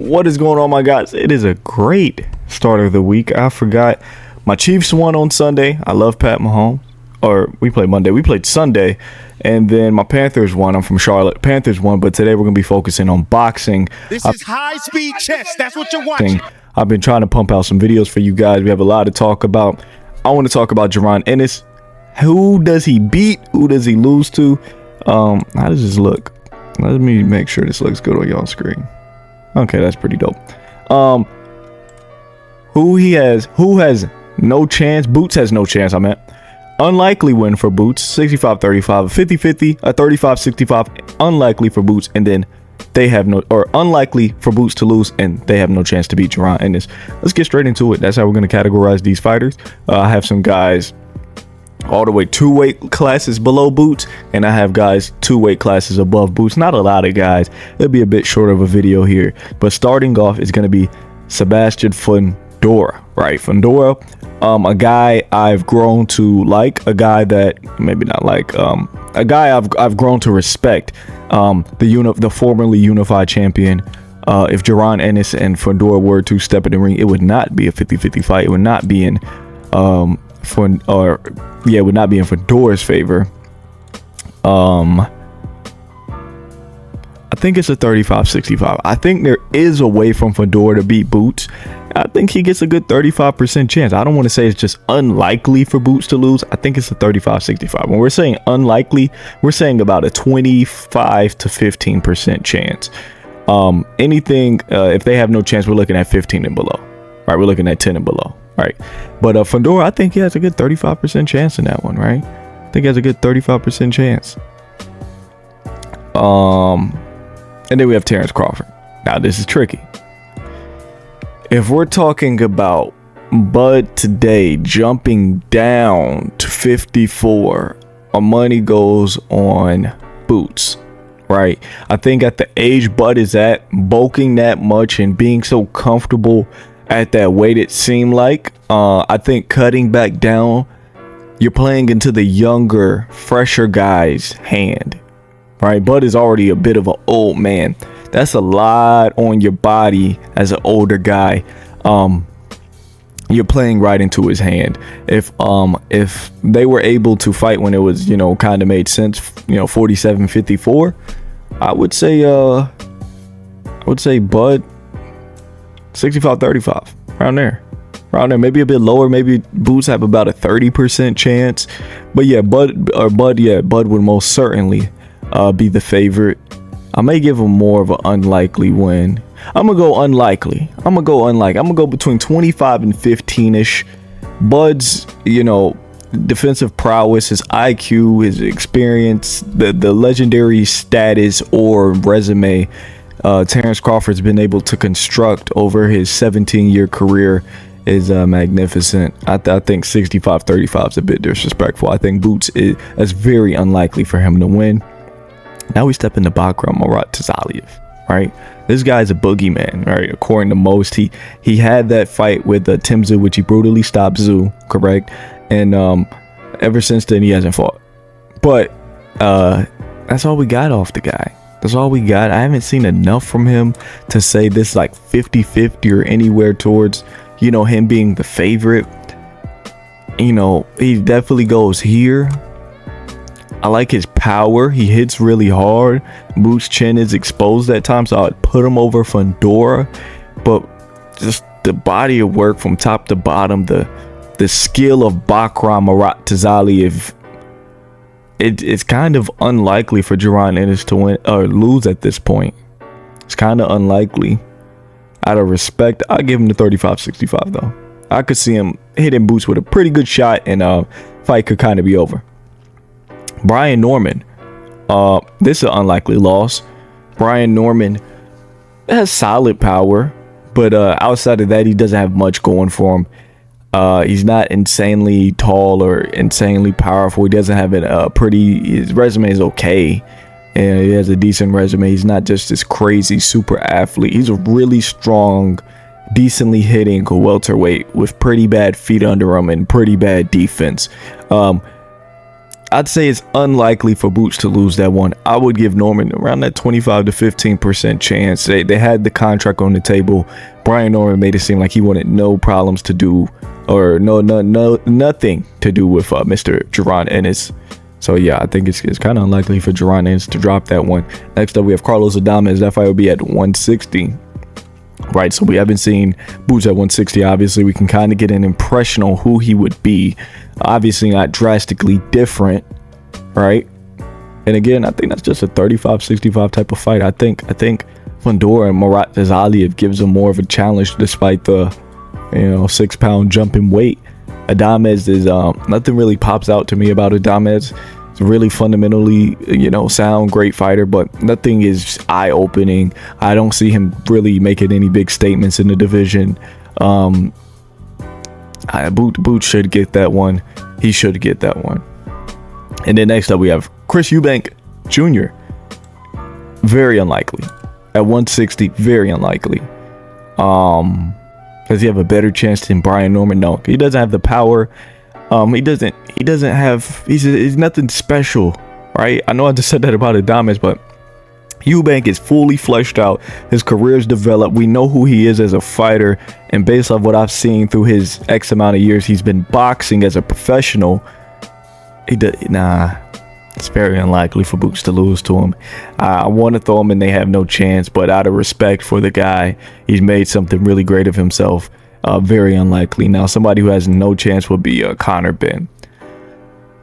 What is going on, my guys? It is a great start of the week. I forgot my Chiefs won on Sunday. I love Pat Mahomes. Or we played Monday. We played Sunday. And then my Panthers won. I'm from Charlotte. Panthers won, but today we're going to be focusing on boxing. This is high-speed chess. That's what you're watching. I've been trying to pump out some videos for you guys. We have a lot to talk about. I want to talk about Jaron Ennis. Who does he beat? Who does he lose to? How does this look? Let me make sure this looks good on y'all's screen. Okay, that's pretty dope. Who has no chance? Boots has no chance, I meant. Unlikely win for Boots, 65-35, a 50-50, a 35-65, unlikely for Boots, and then they have no, or unlikely for Boots to lose, and they have no chance to beat Jaron Ennis. Let's get straight into it. That's how we're going to categorize these fighters. I have some guys all the way 2 weight classes below Boots, and I have guys 2 weight classes above Boots. Not a lot of guys. It'll be a bit short of a video here, but starting off is going to be Sebastian Fundora, right? Fundora, a guy I've grown to like, a guy that maybe not like, a guy I've grown to respect. The formerly unified champion. If Jaron Ennis and Fundora were to step in the ring, it would not be a 50-50 fight. It would not be in it would not be in Fundora's favor. I think it's a 35-65. I think there is a way from Fundora to beat Boots. I think he gets a good 35% chance. I don't want to say it's just unlikely for Boots to lose. I think it's a 35-65. When we're saying unlikely, we're saying about a 25 to 15% chance. Anything, if they have no chance, we're looking at 15 and below. Right, we're looking at 10 and below. Right, but Fundora, I think he has a good 35% chance in that one. Right, I think he has a good 35% chance. And then we have Terrence Crawford. Now this is tricky. If we're talking about Bud today jumping down to 54, our money goes on Boots. Right, I think at the age Bud is at, bulking that much and being so comfortable at that weight, it seemed like, I think cutting back down, you're playing into the younger, fresher guy's hand. Right, Bud is already a bit of an old man. That's a lot on your body as an older guy. You're playing right into his hand. If they were able to fight when it was, kind of made sense, 47-54, I would say Bud 65-35, around there, maybe a bit lower. Maybe Boots have about a 30% chance, but yeah, Bud would most certainly be the favorite. I may give him more of an unlikely win. I'm gonna go unlikely. I'm gonna go between 25 and 15ish. Bud's, defensive prowess, his IQ, his experience, the legendary status or resume Terrence Crawford's been able to construct over his 17-year career is magnificent. I think 65-35 is a bit disrespectful. I think Boots is very unlikely for him to win. Now we step into Bakram Murat Tazaliev, right? This guy's a boogeyman, right? According to most, he had that fight with Tim Tszyu, which he brutally stopped Tszyu, correct? And ever since then, he hasn't fought. But that's all we got off the guy. That's all we got. I haven't seen enough from him to say this like 50-50 or anywhere towards, him being the favorite. He definitely goes here. I like his power. He hits really hard. Boots' chin is exposed at times, so I'd put him over Fundora. But just the body of work from top to bottom, the skill of Bakram Murat Tazaliev, it's kind of unlikely for Jaron Ennis to win or lose at this point. It's kind of unlikely. Out of respect, I'll give him the 35-65 though. I could see him hitting Boots with a pretty good shot, and fight could kind of be over. Brian Norman, this is an unlikely loss. Brian Norman has solid power, but outside of that, he doesn't have much going for him. He's not insanely tall or insanely powerful. He doesn't have his resume is okay, and he has a decent resume. He's not just this crazy super athlete. He's a really strong, decently hitting welterweight with pretty bad feet under him and pretty bad defense. I'd say it's unlikely for Boots to lose that one. I would give Norman around that 25 to 15% chance. They had the contract on the table. Brian Norman made it seem like he wanted no problems to do, or nothing to do with Mr. Jaron Ennis. So yeah, I think it's kind of unlikely for Jaron Ennis to drop that one. Next up, we have Carlos Adames. That fight will be at 160. Right, so we haven't seen Boots at 160. Obviously, we can kind of get an impression on who he would be. Obviously, not drastically different, right? And again, I think that's just a 35-65 type of fight. I think Fundora and Murat Vezaliev gives him more of a challenge, despite the 6-pound jump in weight. Adames is nothing really pops out to me about Adames. Really fundamentally, sound, great fighter, but nothing is eye-opening. I don't see him really making any big statements in the division. Boots should get that one. He should get that one. And then next up we have Chris Eubank Jr. Very unlikely at 160. Very unlikely. Does he have a better chance than Brian Norman? No, he doesn't have the power. He doesn't have, he's nothing special, right? I know I just said that about Adames, but Eubank is fully fleshed out. His career's developed. We know who he is as a fighter, and based off what I've seen through his X amount of years he's been boxing as a professional, it's very unlikely for Boots to lose to him. I want to throw him and they have no chance, but out of respect for the guy, he's made something really great of himself. Very unlikely. Now, somebody who has no chance would be Conor Benn.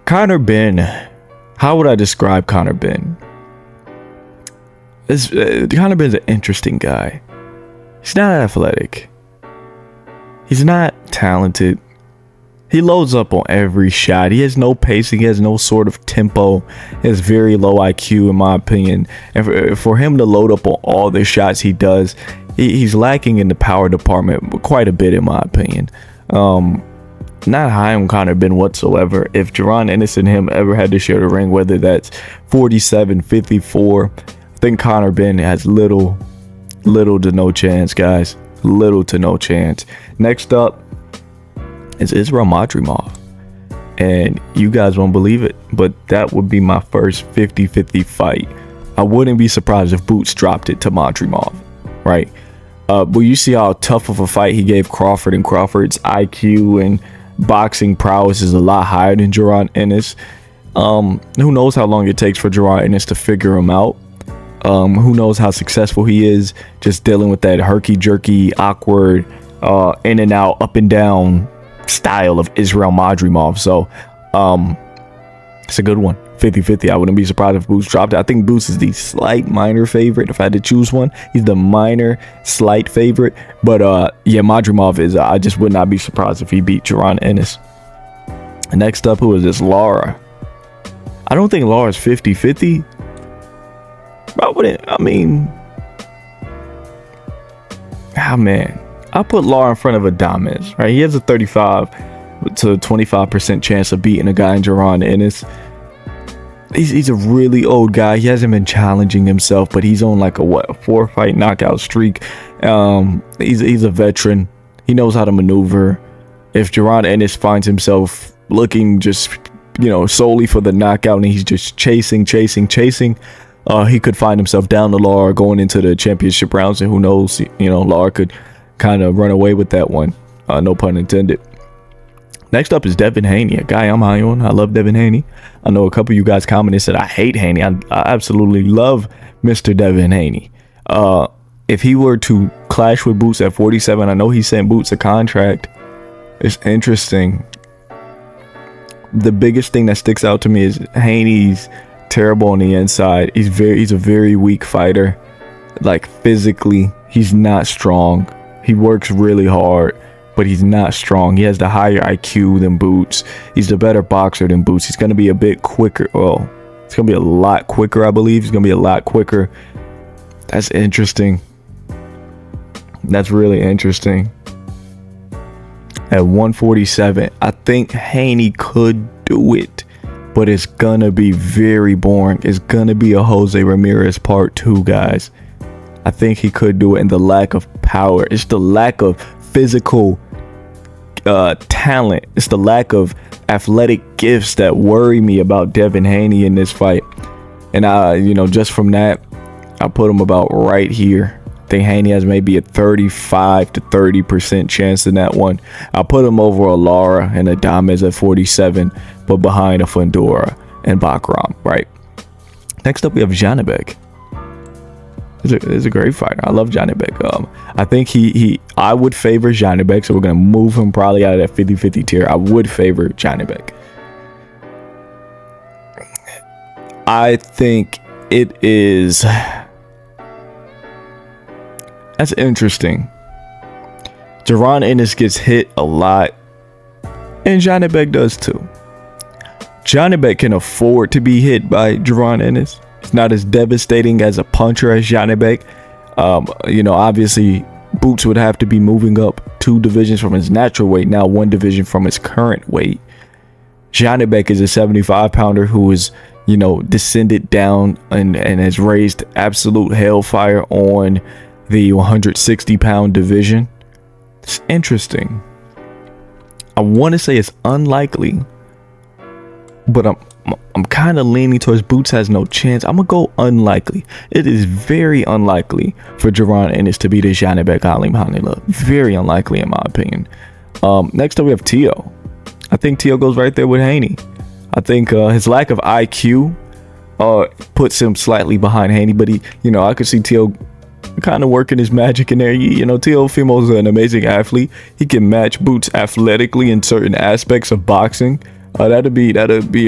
Conor Benn, how would I describe Conor Benn? Conor Benn's an interesting guy. He's not athletic. He's not talented. He loads up on every shot. He has no pacing. He has no sort of tempo. He has very low IQ, in my opinion. And for him to load up on all the shots he does, he's lacking in the power department quite a bit, in my opinion. Not high on Conor Benn whatsoever. If Jaron Ennis and him ever had to share the ring, whether that's 47-54, I think Conor Benn has little to no chance, guys. Little to no chance. Next up is Israel Madrimov. And you guys won't believe it, but that would be my first 50-50 fight. I wouldn't be surprised if Boots dropped it to Madrimov, right? But you see how tough of a fight he gave Crawford, and Crawford's IQ and boxing prowess is a lot higher than Jaron Ennis. Who knows how long it takes for Jaron Ennis to figure him out. Who knows how successful he is just dealing with that herky-jerky, awkward, in and out, up and down style of Israel Madrimov. So it's a good one. 50-50. I wouldn't be surprised if Boots dropped it. I think Boots is the slight minor favorite. If I had to choose one, he's the minor slight favorite. But yeah, Madrimov is, I just would not be surprised if he beat Jaron Ennis. Next up, who is this? Lara. I don't think Lara's 50-50. Man, I'll put Lara in front of Adames, right? He has a 35 to 25% chance of beating a guy in Jaron Ennis. He's a really old guy. He hasn't been challenging himself, but he's on like a 4-fight knockout streak. He's a veteran. He knows how to maneuver. If Jaron Ennis finds himself looking just, solely for the knockout, and he's just chasing, he could find himself down to Lara going into the championship rounds, and who knows, Lara could kind of run away with that one. No pun intended. Next up is Devin Haney, a guy I'm high on. I love Devin Haney. I know a couple of you guys commented, said I hate Haney. I absolutely love Mr. Devin Haney. If he were to clash with Boots at 47, I know he sent Boots a contract. It's interesting. The biggest thing that sticks out to me is Haney's terrible on the inside. He's a very weak fighter. Like, physically, he's not strong. He works really hard, but he's not strong. He has the higher IQ than Boots. He's the better boxer than Boots. He's going to be a bit quicker. Well, it's going to be a lot quicker, I believe. He's going to be a lot quicker. That's interesting. That's really interesting. At 147, I think Haney could do it, but it's going to be very boring. It's going to be a Jose Ramirez part 2, guys. I think he could do it, and the lack of power. It's the lack of physical talent. It's the lack of athletic gifts that worry me about Devin Haney in this fight. And just from that, I put him about right here. I think Haney has maybe a 35 to 30% chance in that one. I'll put him over a Lara and a Adames at 47, but behind a Fundora and Bakram, right? Next up, we have Janibek. He's a great fighter. I love Janibek. I think I would favor Janibek, so we're going to move him probably out of that 50-50 tier. I would favor Janibek. I think it is... That's interesting. Jaron Ennis gets hit a lot, and Janibek does too. Janibek can afford to be hit by Jaron Ennis. It's not as devastating as a puncher as Janibek. Obviously, Boots would have to be moving up 2 divisions from his natural weight, now 1 division from his current weight. Janibek is a 75-pounder who is, descended down and has raised absolute hellfire on the 160-pound division. It's interesting. I want to say it's unlikely, but I'm kind of leaning towards Boots has no chance. I'm gonna go unlikely. It is very unlikely for Jaron Ennis to beat Janibek Alimhanila. Very unlikely in my opinion. Next up we have Tio. I think Tio goes right there with Haney. I think his lack of IQ puts him slightly behind Haney, but I could see Tio kind of working his magic in there. Tio Fimo's an amazing athlete. He can match Boots athletically in certain aspects of boxing. That'd be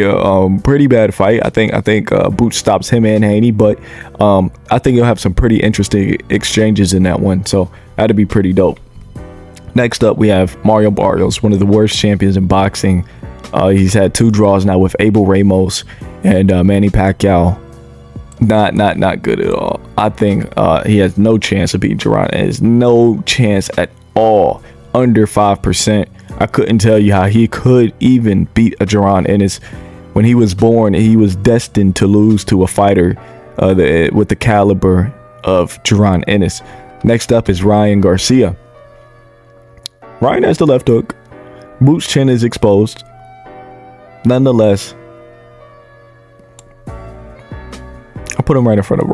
a pretty bad fight. I think Boots stops him and Haney, but I think you'll have some pretty interesting exchanges in that one. So that'd be pretty dope. Next up, we have Mario Barrios, one of the worst champions in boxing. He's had 2 draws now with Abel Ramos and Manny Pacquiao. Not good at all. I think he has no chance of beating Jaron. There's no chance at all. Under 5%. I couldn't tell you how he could even beat a Jaron Ennis. When he was born, he was destined to lose to a fighter with the caliber of Jaron Ennis. Next up is Ryan Garcia. Ryan has the left hook. Boots' chin is exposed. Nonetheless, I put him right in front of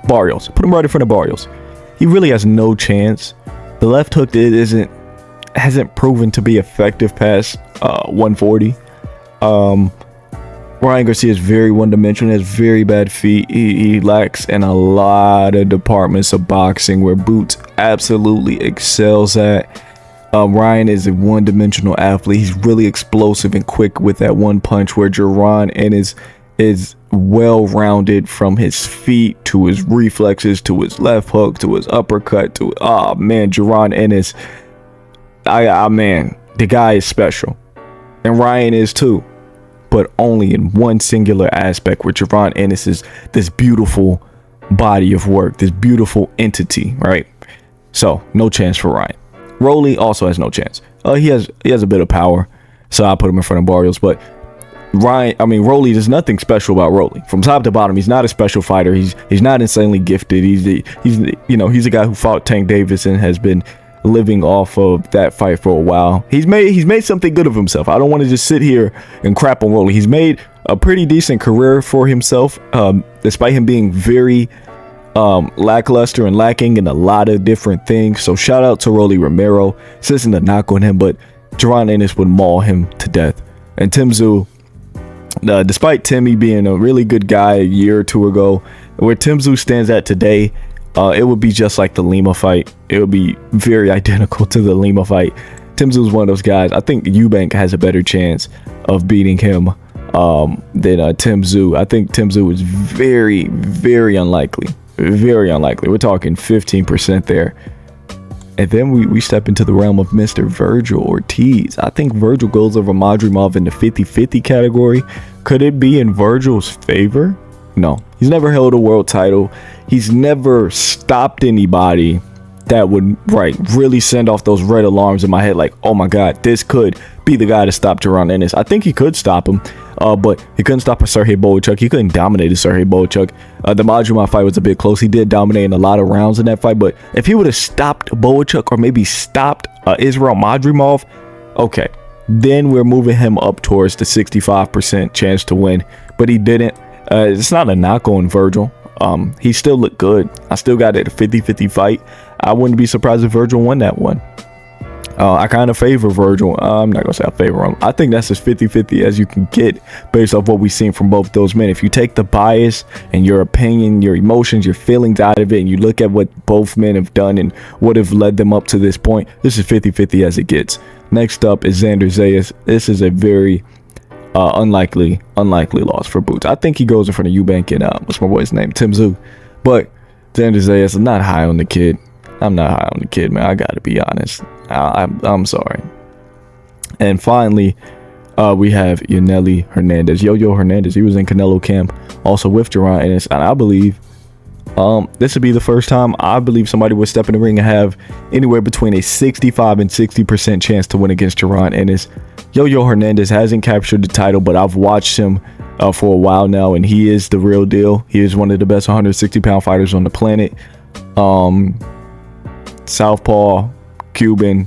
Barrios. Put him right in front of Barrios. He really has no chance. The left hook hasn't proven to be effective past 140. Ryan Garcia is very one-dimensional, has very bad feet. He lacks in a lot of departments of boxing where Boots absolutely excels at. Ryan is a one-dimensional athlete. He's really explosive and quick with that one punch, where Jaron Ennis is well-rounded from his feet to his reflexes to his left hook to his uppercut to Jaron Ennis. The guy is special, and Ryan is too, but only in one singular aspect, where Jaron Ennis is this beautiful body of work, this beautiful entity, right? So no chance for Ryan. Rolly also has no chance. He has a bit of power, so I put him in front of Barrios. But Rolly, there's nothing special about Rolly. From top to bottom, he's not a special fighter. He's not insanely gifted. He's a guy who fought Tank Davis and has been living off of that fight for a while. He's made something good of himself. I don't want to just sit here and crap on Rolly. He's made a pretty decent career for himself, despite him being very lackluster and lacking in a lot of different things. So shout out to Rolly Romero. This isn't a knock on him, but Jaron Ennis would maul him to death. And Tim Tszyu, despite Timmy being a really good guy a year or two ago, where Tim Tszyu stands at today, it would be just like the Lima fight. It would be very identical to the Lima fight. Tim Tszyu is one of those guys. I think Eubank has a better chance of beating him than Tim Tszyu. I think Tim Tszyu is very, very unlikely. Very unlikely. We're talking 15% there. And then we step into the realm of Mr. Virgil Ortiz. I think Virgil goes over Madrimov in the 50-50 category. Could it be in Virgil's favor? No. He's never held a world title. He's never stopped anybody that would really send off those red alarms in my head, like, oh my god, this could be the guy to stop Jaron Ennis. I think he could stop him. but he couldn't stop a Sergey Boychuk. He couldn't dominate a Sergey Boychuk. The Madrimov fight was a bit close. He did dominate in a lot of rounds in that fight, but if he would have stopped Boychuk or maybe stopped Israel Madrimov, okay, then we're moving him up towards the 65% chance to win, but he didn't. It's not a knock on Virgil. He still looked good. I still got it a 50-50 fight. I wouldn't be surprised if Virgil won that one. I kind of favor Virgil. I'm not going to say I favor him. I think that's as 50-50 as you can get based off what we've seen from both those men. If you take the bias and your opinion, your emotions, your feelings out of it, and you look at what both men have done and what have led them up to this point, this is 50-50 as it gets. Next up is Xander Zayas. This is a very unlikely loss for Boots. I think he goes in front of Eubank and what's my boy's name, Tim Tszyu. But Xander Zayas, I'm not high on the kid. I'm not high on the kid, man. I gotta be honest. I'm sorry. And finally, we have Yaneli Hernandez. Yo Hernandez. He was in Canelo camp, also with Jaron Ennis, and I believe this would be the first time I believe somebody would step in the ring and have anywhere between a 65 and 60% chance to win against Jaron Ennis. Yo Hernandez hasn't captured the title, but I've watched him for a while now, and he is the real deal. He is one of the best 160-pound fighters on the planet. Southpaw, Cuban,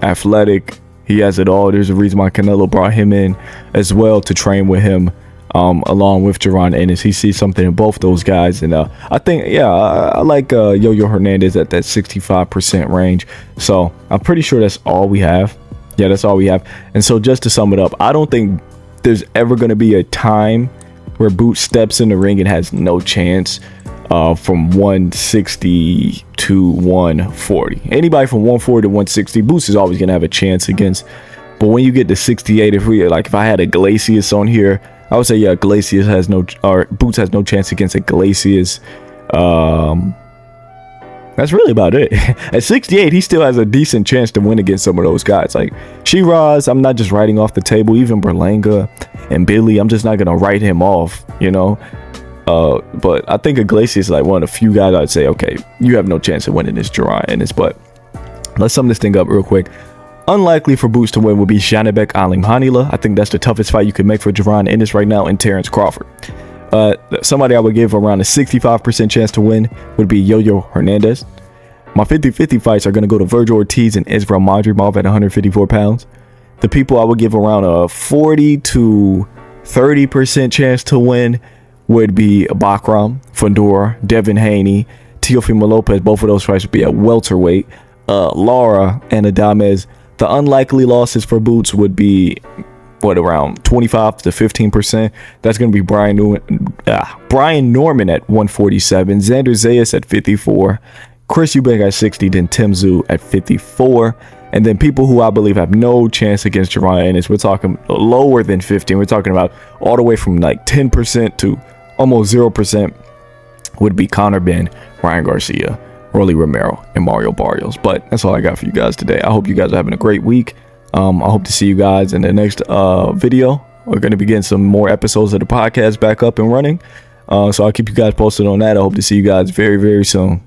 athletic. He has it all. There's a reason why Canelo brought him in as well to train with him, along with Jaron Ennis. He sees something in both those guys, and I think, I like Yo Hernandez at that 65% range. So I'm pretty sure that's all we have. Yeah, that's all we have. And so just to sum it up, I don't think there's ever going to be a time where Boots steps in the ring and has no chance from 160 to 140. Anybody from 140 to 160, Boots is always going to have a chance against. But when you get to 68, if I had a Iglesias on here, I would say, yeah, Iglesias has no, or Boots has no chance against Iglesias. That's really about it. At 68, he still has a decent chance to win against some of those guys. Like Shiraz, I'm not just writing off the table. Even Berlanga and Billy, I'm just not going to write him off, you know. But I think Iglesias is like one of the few guys I'd say, okay, you have no chance of winning this Jaron Ennis. But let's sum this thing up real quick. Unlikely for Boots to win would be Janibek Alimhanila. I think that's the toughest fight you could make for Jaron Ennis right now, and Terrence Crawford. Somebody I would give around a 65% chance to win would be Yo Hernandez. My 50-50 fights are going to go to Virgil Ortiz and Israel Madrimov at 154 pounds. The people I would give around a 40 to 30% chance to win would be Bakram, Fandor, Devin Haney, Teofimo Lopez. Both of those fights would be at welterweight. Lara and Adames. The unlikely losses for Boots would be around 25 to 15%. That's going to be Brian Norman at 147, Xander Zayas at 54, Chris Eubank at 60, then Tim Tszyu at 54. And then people who I believe have no chance against Jaron Ennis, we're talking lower than 15. We're talking about all the way from like 10% to almost 0% would be Conor Benn, Ryan Garcia, Rolly Romero, and Mario Barrios. But that's all I got for you guys today. I hope you guys are having a great week. I hope to see you guys in the next video. We're going to be getting some more episodes of the podcast back up and running. So I'll keep you guys posted on that. I hope to see you guys very, very soon.